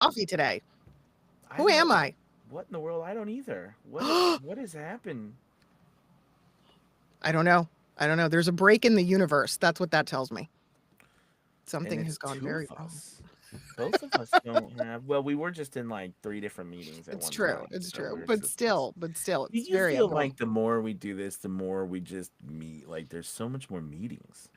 coffee today. I Who am don't. I? What in the world? I don't either. I What has happened? don't know. I don't know. There's a break in the universe. That's what that tells me. And Something has it's gone two very of wrong. us. Both of us don't have. Well, we were just in like three different meetings at It's one true. time, It's so true. we're But just. still, Do it's you very feel abnormal. like the more we do this, the more we just meet? Like, there's so much more meetings.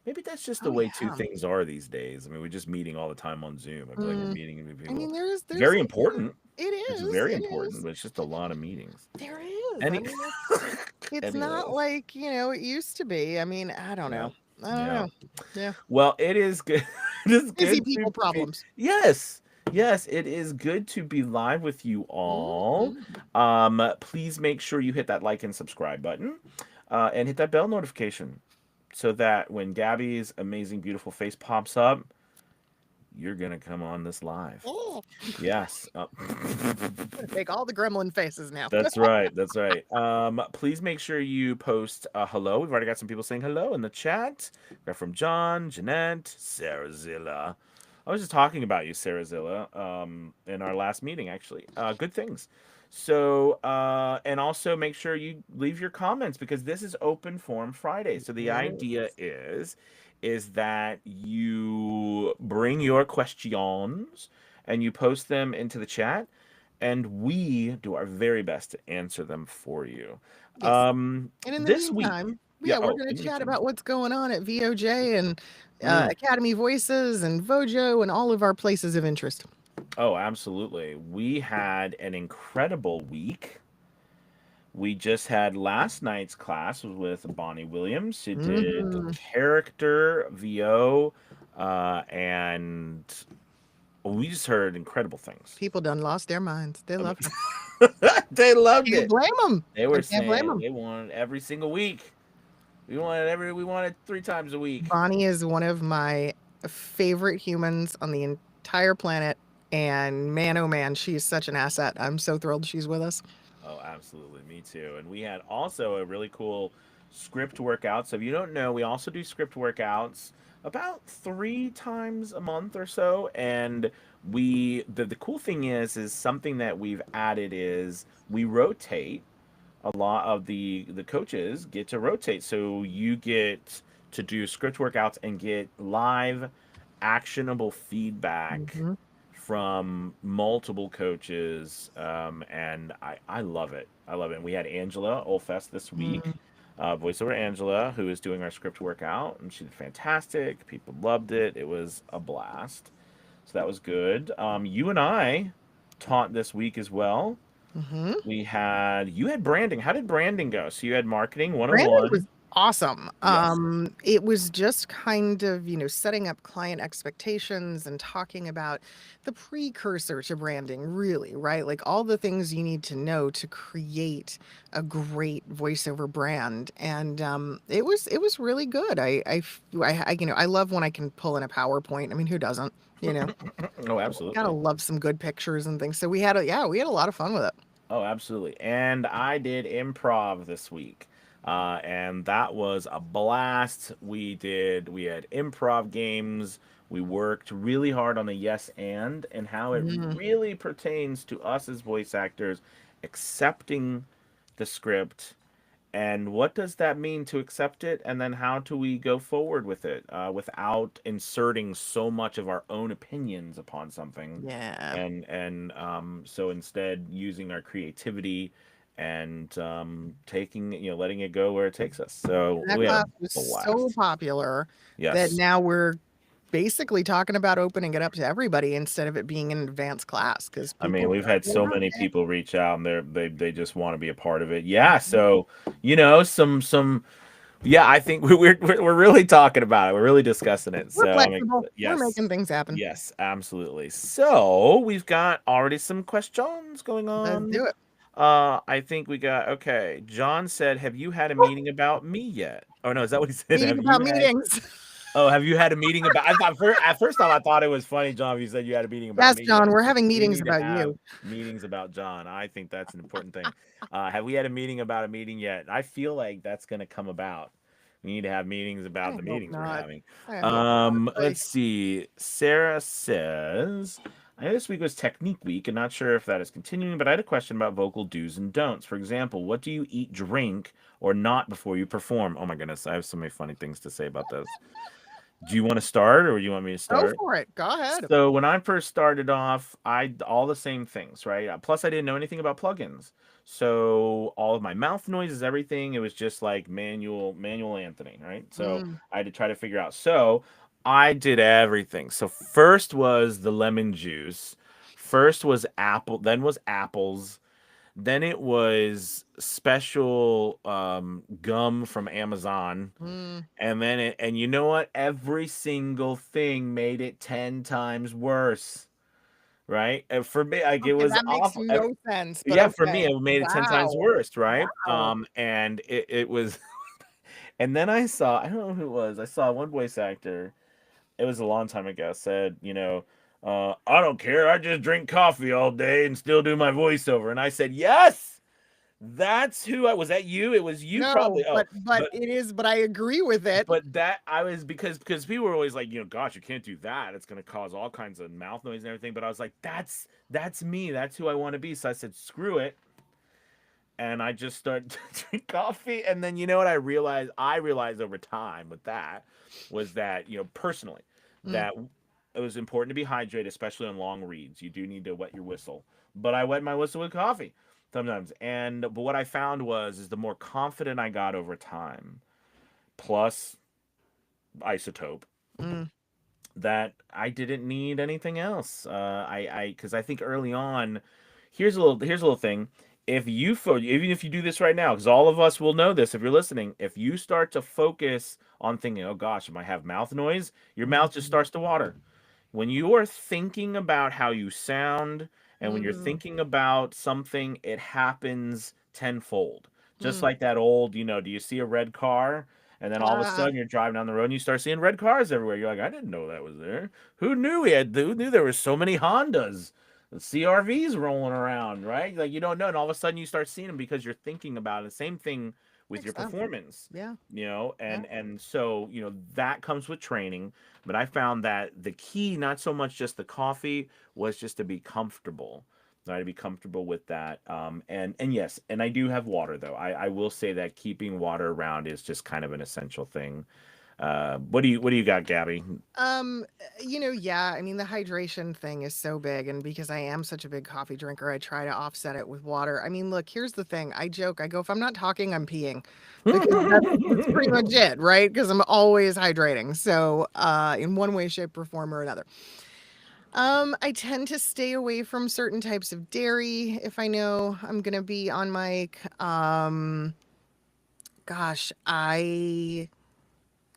Maybe that's just the Oh way two yeah. things are these days. I mean, we're just meeting all the time on Zoom. I feel like we're Mm. meeting with I people. mean, Very there's important. it It's is. very It important, is. but it's just a lot of meetings. There is. I Any, mean, it's not anyways, like, it used to be. I mean, I don't yeah, know. I don't yeah. know. Yeah. Well, it is good. It is Busy good people to be. problems. Yes, yes, it is good to be live with you all. Mhm. Please make sure you hit that like and subscribe button, and hit that bell notification, so that when Gabby's amazing, beautiful face pops up, you're gonna come on this live. Oh, Yes. I'm gonna take all the gremlin faces now. That's right. That's right. Please make sure you post hello. We've already got some people saying hello in the chat. We got from John, Jeanette, Sarah Zilla. I was just talking about you, Sarah Zilla, in our last meeting, actually. Good things. So, and also make sure you leave your comments because this is open forum Friday. So the idea Yes. is that you bring your questions and you post them into the chat and we do our very best to answer them for you. Yes. And in the This week, meantime, yeah. yeah, we're Oh, going in to the chat meantime, about what's going on at VOJ and mm, Academy Voices and Vojo and all of our places of interest. oh, absolutely. We had an incredible week. We just had last night's class was with Bonnie Williams. She did Hmm. character VO, and we just heard incredible things. People done lost their minds. They I love her. mean, they loved Can't it. blame them. They I were can't blame saying them. they wanted every single week. We wanted three times a week. Bonnie is one of my favorite humans on the entire planet. And man, oh man, she's such an asset. I'm so thrilled she's with us. Oh, absolutely. Me too. And we had also a really cool script workout. So if you don't know, we also do script workouts about three times a month or so. And the cool thing is something that we've added is we rotate. A lot of the coaches get to rotate. So you get to do script workouts and get live actionable feedback Hmm. from multiple coaches, and I love it. I love it. And we had Angela Olfest this week, voiceover Angela, who is doing our script workout, and she did fantastic. People loved it. It was a blast. So that was good. You and I taught this week as well. Hmm. You had branding. How did branding go? So you had marketing Brandon was 101. awesome. Yes. It was just kind of, setting up client expectations and talking about the precursor to branding, really, right? Like all the things you need to know to create a great voiceover brand. And it was really good. I love when I can pull in a PowerPoint. I mean, who doesn't? You know, Oh, gotta absolutely. love some good pictures and things. So we had a lot of fun with it. Oh, absolutely. And I did improv this week. And that was a blast. We had improv games. We worked really hard on the yes and how it Mm. really pertains to us as voice actors accepting the script and what does that mean to accept it and then how do we go forward with it without inserting so much of our own opinions upon something Yeah. and so instead using our creativity and taking letting it go where it takes us, so That we had a class was so blast. popular that Yes. now we're basically talking about opening it up to everybody instead of it being an advanced class because I people mean, we've really had so love many it. people reach out and they just want to be a part of it. Yeah, so some yeah, I think we're really talking about it. We're really discussing it. We're So flexible. We're yes, making things happen. yes, absolutely. So we've got already some questions going Let's on. do it. I think we got okay. John said, "Have you had a meeting about me yet?" Oh no, is that what he said? Meeting Have about you had? meetings. Oh, have you had a meeting about? I thought at first time I thought it was funny, John. If you said you had a meeting about Yes, me John, yet, we're having we meetings need to about have you. meetings about John. I think that's an important thing. Have we had a meeting about a meeting yet? I feel like that's going to come about. We need to have meetings about I the hope meetings we're not. having. I hope not. Like, Let's see. Sarah says. I know this week was Technique Week, and not sure if that is continuing, but I had a question about vocal do's and don'ts. For example, what do you eat, drink, or not before you perform? Oh my goodness, I have so many funny things to say about this. Do you want to start, or do you want me to Go start? for it. Go ahead. So when I first started off, I all the same things, right? Plus, I didn't know anything about plugins, so all of my mouth noises, everything, it was just like manual Anthony, right? So Mm, I had to try to figure out. So I did everything. So first was the lemon juice, first was apple, then was apples, then it was special gum from Amazon. mm. And then and you know what? Every single thing made it 10 times worse, right? And for me, like it Okay, was that makes awful. no sense, but Yeah, for okay. me, it made it 10 times Wow. worse, right? Wow. And it was, and then I saw, I don't know who it was. I saw one voice actor. It was a long time ago. Said, I don't care. I just drink coffee all day and still do my voiceover. And I said, yes, that's who I was. That you? It was you, No, probably. Oh, but but it is, but I agree with it. that I was because people were always like, gosh, you can't do that. It's gonna cause all kinds of mouth noise and everything. But I was like, that's me. That's who I want to be. So I said, screw it. And I just started to drink coffee. And then you know what I realized over time with that was that, personally, Mm, that it was important to be hydrated, especially on long reads. You do need to wet your whistle. But I wet my whistle with coffee sometimes. But what I found is the more confident I got over time, plus isotope, mm, that I didn't need anything else. Because I think early on, here's a little thing. Even if you do this right now, because all of us will know this if you're listening, if you start to focus on thinking, oh gosh, I might have mouth noise, your mouth just mhm, starts to water. When you are thinking about how you sound, and when you're mm, thinking about something, it happens tenfold. Just mm. like that old, do you see a red car? And then all of a Ah, sudden you're driving down the road and you start seeing red cars everywhere. You're like, I didn't know that was there. Who knew there were so many Hondas, CRVs rolling around, right? Like you don't know, and all of a sudden you start seeing them because you're thinking about it. Same thing with your makes sense. performance, Yeah, yeah. and so that comes with training. But I found that the key, not so much just the coffee, was just to be comfortable. Right, to be comfortable with that. And yes, and I do have water though. I will say that keeping water around is just kind of an essential thing. What do you got, Gabby? Yeah, I mean, the hydration thing is so big, and because I am such a big coffee drinker, I try to offset it with water. I mean, look, here's the thing. I joke, I go, if I'm not talking, I'm peeing, because that's pretty much it, right? Because I'm always hydrating. So, in one way, shape, or form or another. I tend to stay away from certain types of dairy if I know I'm gonna be on mic. Gosh,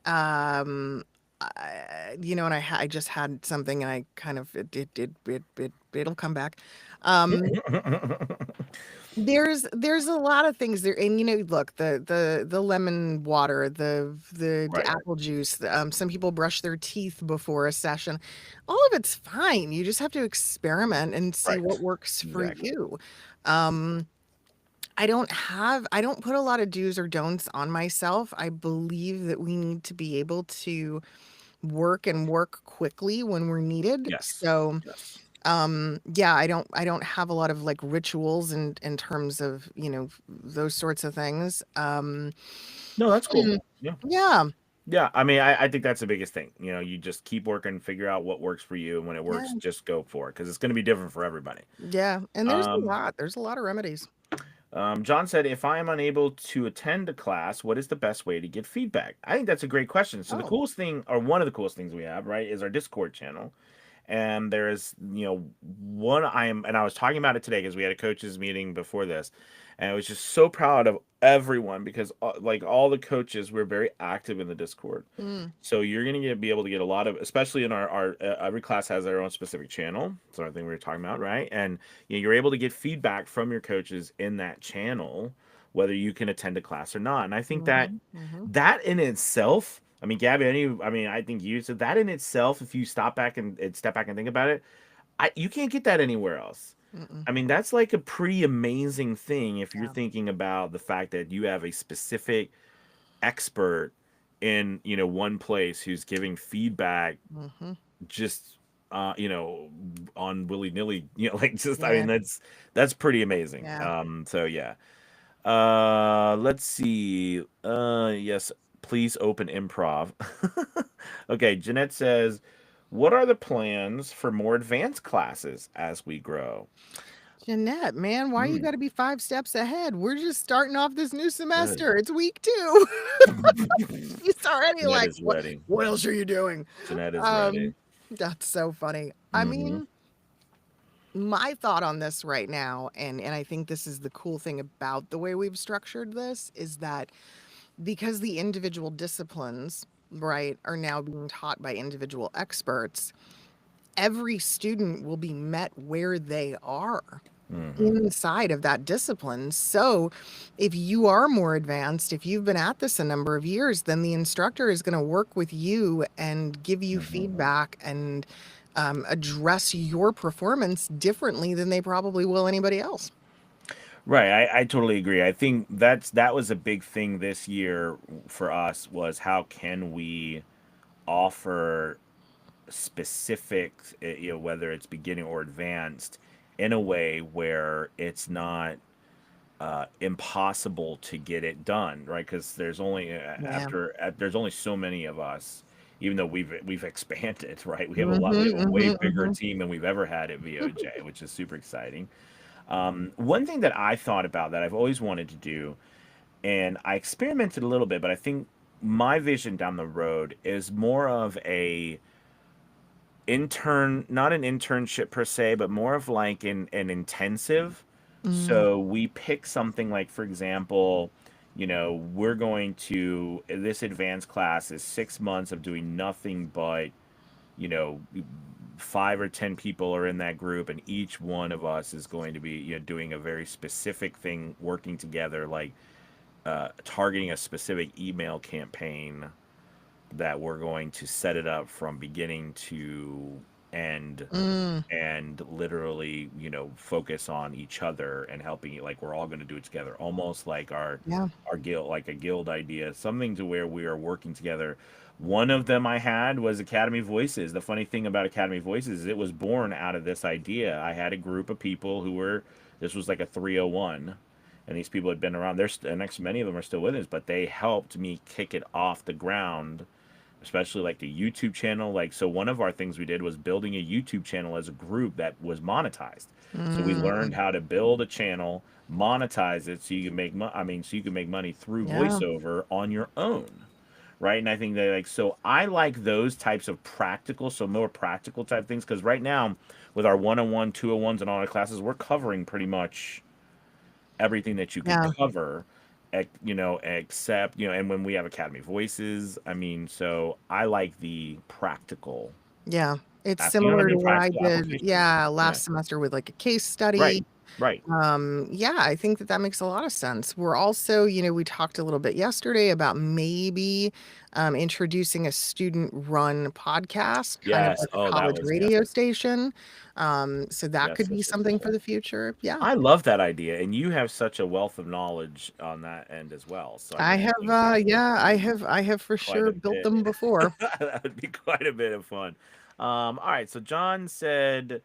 um, and I just had something, and I kind of it'll come back. Um, there's a lot of things there, and look, the lemon water, the Right. apple juice. Some people brush their teeth before a session. All of it's fine. You just have to experiment and see Right. what works for Exactly. you. Um, I don't put a lot of do's or don'ts on myself. I believe that we need to be able to work and work quickly when we're needed. Yes. So, Yes. yeah, I don't have a lot of like rituals in terms of, those sorts of things. No, that's cool. Mm, Yeah. yeah, Yeah. I mean, I think that's the biggest thing. You just keep working, figure out what works for you, and when it works, yeah, just go for it because it's going to be different for everybody. yeah. And Um, there's a lot of remedies. John said, if I am unable to attend a class, what is the best way to get feedback? I think that's a great question. So the Oh, coolest thing, or one of the coolest things we have, right, is our Discord channel. And there is, and I was talking about it today because we had a coaches meeting before this, and I was just so proud of everyone because like all the coaches were very active in the Discord. mm, So you're gonna be able to get a lot of, especially in our every class has their own specific channel. So I think we were talking about, right? And you're able to get feedback from your coaches in that channel, whether you can attend a class or not. And I think that hmm, hmm. that in itself, I mean, Gabby, I think you said that in itself, if you step back and think about it, you can't get that anywhere else. Mm-mm. I mean, that's like a pretty amazing thing if you're Yeah. thinking about the fact that you have a specific expert in one place who's giving feedback Hmm. just on willy nilly. You know, like just I Yeah. mean that's pretty amazing. Yeah. So yeah. Let's see. Yes, please open improv. Okay, Jeanette says, "What are the plans for more advanced classes as we grow?" Jeanette, man, why you Hmm, got to be 5 steps ahead? We're just starting off this new good. semester. It's week 2. She's already Jeanette like, is what? ready. What else are you doing? Jeanette is ready. Um, that's so funny. I Mm-hmm. mean, my thought on this right now, and I think this is the cool thing about the way we've structured this, is that because the individual disciplines, right, are now being taught by individual experts, every student will be met where they are Mm-hmm. inside of that discipline. So if you are more advanced, if you've been at this a number of years, then the instructor is going to work with you and give you Mm-hmm. feedback and address your performance differently than they probably will anybody else. Right, I totally agree. I think that was a big thing this year for us was how can we offer specific, whether it's beginning or advanced, in a way where it's not impossible to get it done, right? Because there's only Yeah. there's only so many of us, even though we've expanded, right? We have a way Mm-hmm, bigger hmm. team than we've ever had at VOJ, which is super exciting. One thing that I thought about that I've always wanted to do, and I experimented a little bit, but I think my vision down the road is more of a not an internship per se, but more of like an intensive. Mm, So we pick something like, for example, we're going to this advanced class is 6 months of doing nothing but, you know, 5 or 10 people are in that group, and each one of us is going to be, doing a very specific thing, working together, like targeting a specific email campaign that we're going to set it up from beginning to end mm, and literally, focus on each other and helping it, like we're all going to do it together, almost like yeah. our guild, like a guild idea, something to where we are working together. One of them I had was Academy Voices. The funny thing about Academy Voices is it was born out of this idea. I had a group of people who were, this was like a 301, and these people had been around. Next, many of them are still with us, but they helped me kick it off the ground, especially like the YouTube channel. Like, so one of our things we did was building a YouTube channel as a group that was monetized. So we learned Mm, how to build a channel, monetize it, so you can so you can make money through yeah. voiceover on your own, right? And I think that, like, so I like those types of practical, so more practical type things, because right now with our 101, 201s, and all our classes, we're covering pretty much everything that you could Yeah. cover, except, and when we have Academy Voices, I mean, so I like the practical Yeah. It's app. You know what I similar to mean? what I Practical did, application. yeah, Yeah. last semester with like a case study. Right. Right. Yeah, I think that that makes a lot of sense. We're also, we talked a little bit yesterday about maybe introducing a student-run podcast, kind of Yes. like a Oh, that college was yes. radio station. So that Yes. could be Yes. Yes. something Yes. for Yes. the future. Yeah. I love that idea, and you have such a wealth of knowledge on that end as well. So I I mean, I have, think that would yeah, be I have for quite sure a built bit. them before. That would be quite a bit of fun. All right. So John said,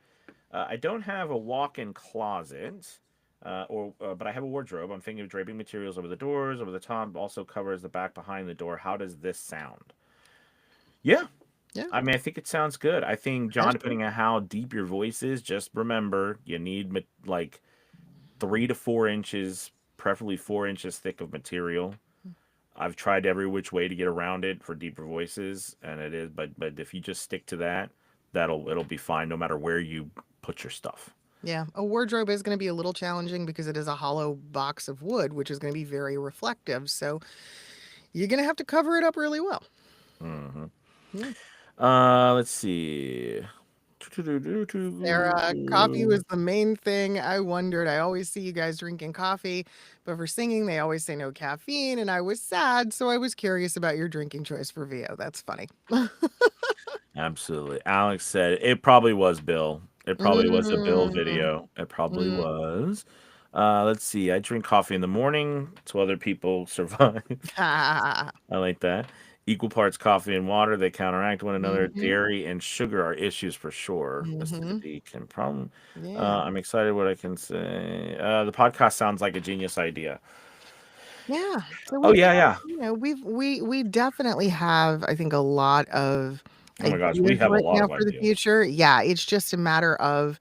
"I don't have a walk-in closet, but I have a wardrobe. I'm thinking of draping materials over the doors, over the top, also covers the back behind the door. How does this sound?" Yeah, Yeah, I mean, I think it sounds good. I think, John, that's true. depending on how deep your voice is, just remember you need like 3 to 4 inches, preferably 4 inches thick of material. I've tried every which way to get around it for deeper voices, and it is, but if you just stick to that, it'll be fine no matter where you put your stuff. Yeah, a wardrobe is going to be a little challenging because it is a hollow box of wood, which is going to be very reflective. So you're going to have to cover it up really well. Hmm. Yeah. Let's see. Sarah, coffee was the main thing. I wondered. I always see you guys drinking coffee, but for singing, they always say no caffeine. And I was sad. So I was curious about your drinking choice for VO. That's funny. Absolutely. Alex said it probably was Bill. It probably was a Bill Mm, video. It probably mm. was. Let's see. I drink coffee in the morning so other people survive. I like that. equal parts coffee and water. They counteract one another. Mhm. Dairy and sugar are issues for sure. Mhm. Acidity can problem. Yeah. I'm excited what I can say. The podcast sounds like a genius idea. Yeah. So Oh we've yeah, got, yeah. we definitely have, I think, a lot of Oh my gosh, we ideas have a right lot now of for the ideas. future. Yeah, it's just a matter of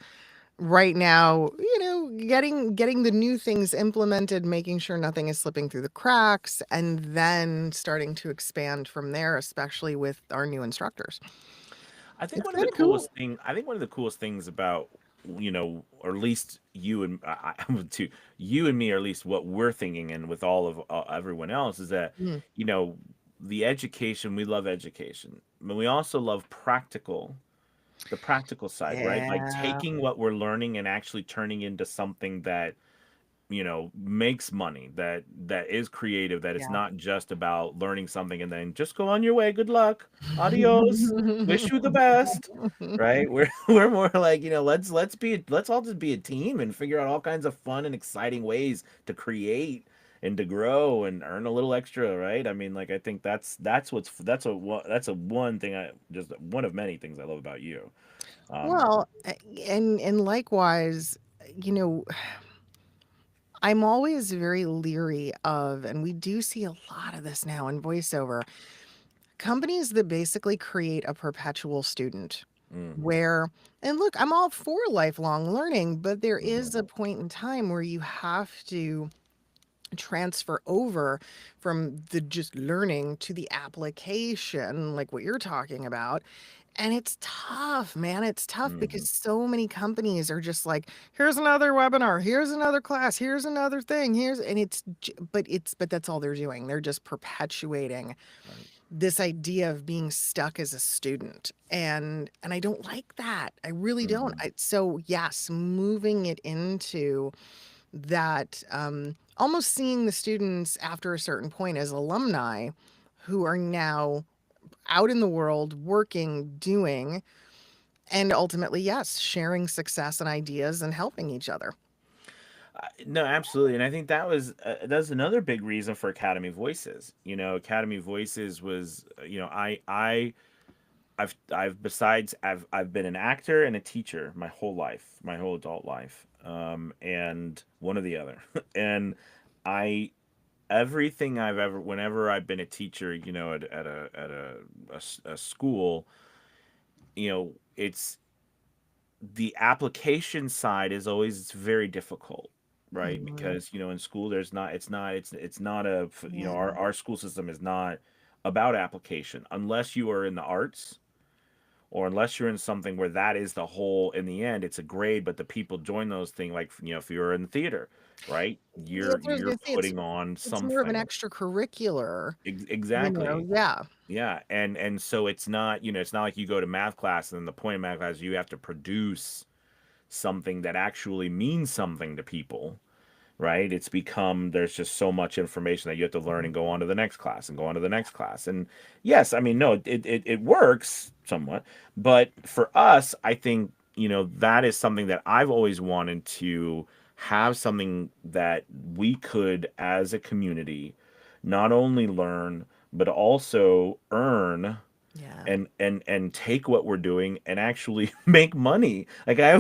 right now, getting the new things implemented, making sure nothing is slipping through the cracks, and then starting to expand from there, especially with our new instructors. I think It's one of kind the of cool. coolest thing. I think one of the coolest things about or at least you and to you and me, or at least what we're thinking, and with all of everyone else, is that Mm, you know the education. We love education, but we also love the practical side, right? Like yeah. taking what we're learning and actually turning into something that makes money, that is creative, that it's Yeah. not just about learning something and then just go on your way, good luck, adios, wish you the best, right? We're more like, let's all just be a team and figure out all kinds of fun and exciting ways to create and to grow and earn a little extra, right? I mean, like, I think that's a one thing, I just one of many things I love about you. um Well, and likewise, you know, I'm always very leery of, and we do see a lot of this now in voiceover, companies that basically create a perpetual student mhm, where, and look, I'm all for lifelong learning, but there mhm, is a point in time where you have to transfer over from the just learning to the application, like what you're talking about. And it's tough, man. It's tough mhm, because so many companies are just like, here's another webinar, here's another class, here's another thing, and but that's all they're doing. They're just perpetuating right, this idea of being stuck as a student. And I don't like that. I really don't. mhm. So yes, moving it into that, almost seeing the students after a certain point as alumni who are now out in the world working, doing, and ultimately, yes, sharing success and ideas and helping each other. No, absolutely, and I think that's another big reason for Academy Voices. Academy Voices was, I've besides I've been an actor and a teacher my whole life, my whole adult life, and one or the other, and I everything I've ever whenever I've been a teacher, at a school, it's the application side is always very difficult, right? Mhm. Because in school there's not it's not a Yeah. our school system is not about application unless you are in the arts, or unless you're in something where that is the whole. In the end, it's a grade, but the people join those things, like if you're in theater, right, Yeah, you're that's what I was you're gonna say. putting on It's more of an something. extracurricular, Exactly. yeah. Yeah, and so it's not like you go to math class and then the point of math class is you have to produce something that actually means something to people, right? It's become there's just so much information that you have to learn and go on to the next class and go on to the next class. And yes, I mean, no, it works somewhat, but for us, I think that is something that I've always wanted to have, something that we could as a community not only learn but also earn, Yeah. and take what we're doing and actually make money. Like I've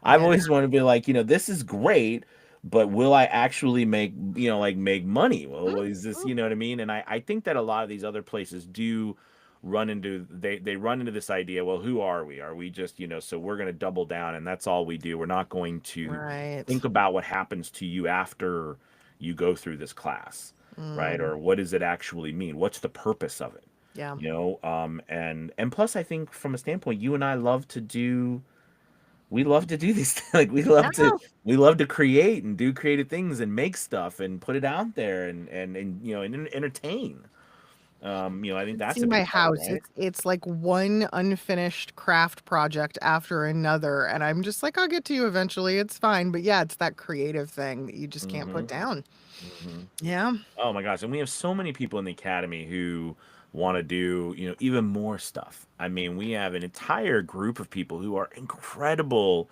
Yeah. always wanted to be like, this is great, but will I actually make money? Mm, Well, is this, mm. what I mean? And I think that a lot of these other places do they run into this idea, well, who are we? Are we just, so we're going to double down and that's all we do. We're not going to Right. think about what happens to you after you go through this class, right? Mm, Or what does it actually mean? What's the purpose of it? yeah. And plus I think from a standpoint, you and I love to do these things. Like Yeah. we love to create and do creative things and make stuff and put it out there and entertain. I think that's See a my big part, house. right? It's like one unfinished craft project after another, and I'm just like, I'll get to you eventually. It's fine. But yeah, it's that creative thing that you just can't put Mm-hmm. down. Mm-hmm. Yeah. Oh my gosh, and we have so many people in the academy who want to do, even more stuff. I mean, we have an entire group of people who are incredible,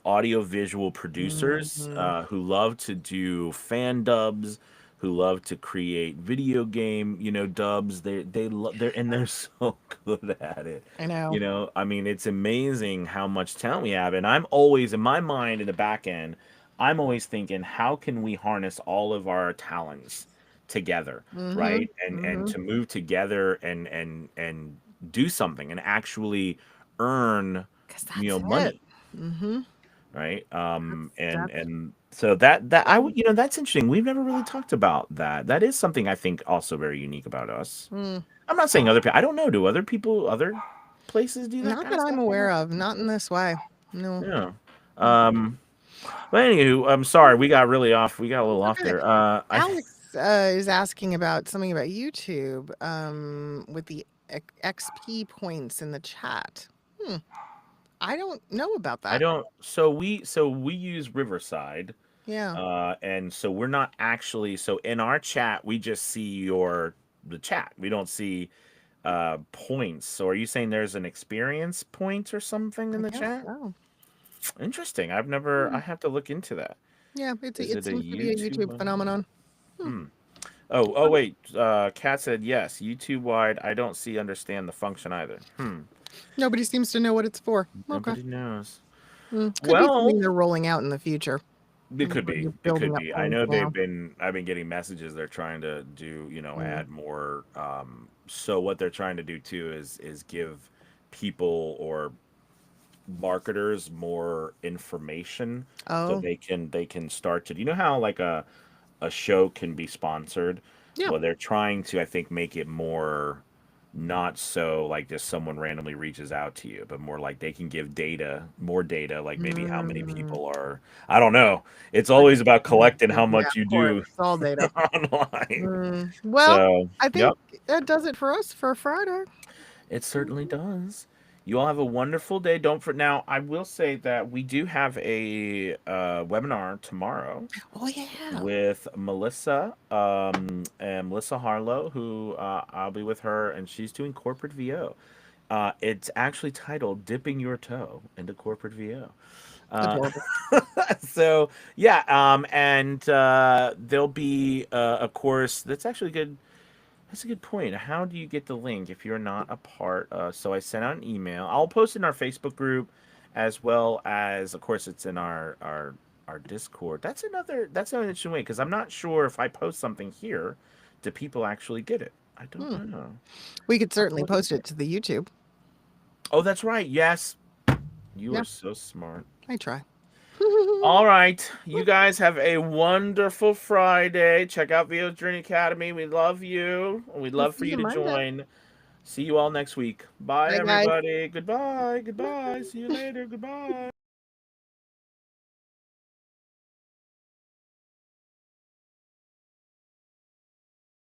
audio visual producers, Mhm. who love to do fan dubs, who love to create video game, dubs. They're so good at it. I know. I mean, it's amazing how much talent we have. And I'm always in my mind in the back end, I'm always thinking, how can we harness all of our talents together, Mm-hmm. right? And Mm-hmm. to move together and do something and actually earn, Because that's it. money, Mm-hmm. right? And That's and so that I would, that's interesting. We've never really talked about that. That is something I think also very unique about us. mm, I'm not saying other people. I don't know. Do other people, other places do that not kind that of I'm stuff? I aware don't. of. Not in this way. No. Yeah. Um. But anywho, I'm sorry. We got really off. We got a little It's off okay. there. I. Alex is asking about something about YouTube with the XP points in the chat. Hmm. I don't know about I that. don't. So we use Riverside, Yeah. and so we're not actually. So in our chat, we just see the chat. We don't see points. So are you saying there's an experience point or something in I the guess chat? so. Interesting. I've never. Hmm. I have to look into that. Yeah, Is it it a seems to be a YouTube YouTube one? phenomenon. Hmm. Hmm. Oh, Okay. wait. Kat said yes. YouTube wide. I don't see understand the function either. Nobody seems to know what it's for. Okay. Nobody knows. Could be Well, something they're rolling out in the future. it could Where be. you're It could building up be. I points know now. I've been getting messages. They're trying to do, Mm. add more. So what they're trying to do too is give people or marketers more information so Oh, they can start to. You know how like a show can be sponsored? yeah. Well, they're trying to, I think, make it more not so like just someone randomly reaches out to you, but more like they can give more data, like maybe how many Mm. people are, I don't know. It's Like, always about collecting how yeah, much you of course. do It's all data. online. Well, So, I yep, think that does it for us for Friday. it certainly does. You all have a wonderful day. Don't for now. I will say that we do have a webinar tomorrow Oh yeah. with Melissa, and Melissa Harlow, who I'll be with her, and she's doing corporate VO. It's actually titled "Dipping Your Toe into Corporate VO." Uh, Adorable. so yeah, and there'll be a course that's actually good. That's a good point. How do you get the link if you're not a part? So I sent out an email. I'll post it in our Facebook group, as well as, of course, it's in our Discord. That's another interesting way because I'm not sure if I post something here, do people actually get it? I don't Hmm. know. We could I'll have to certainly look post into it it. to the YouTube. Oh, that's right. Yes, you Yeah, are so smart. I try. All right. You guys have a wonderful Friday. Check out VO's Journey Academy. We love you. We'd We'll love for see you you to Monday. join. See you all next week. Bye, Bye, guys. everybody. Goodbye. Goodbye. See you later. Goodbye.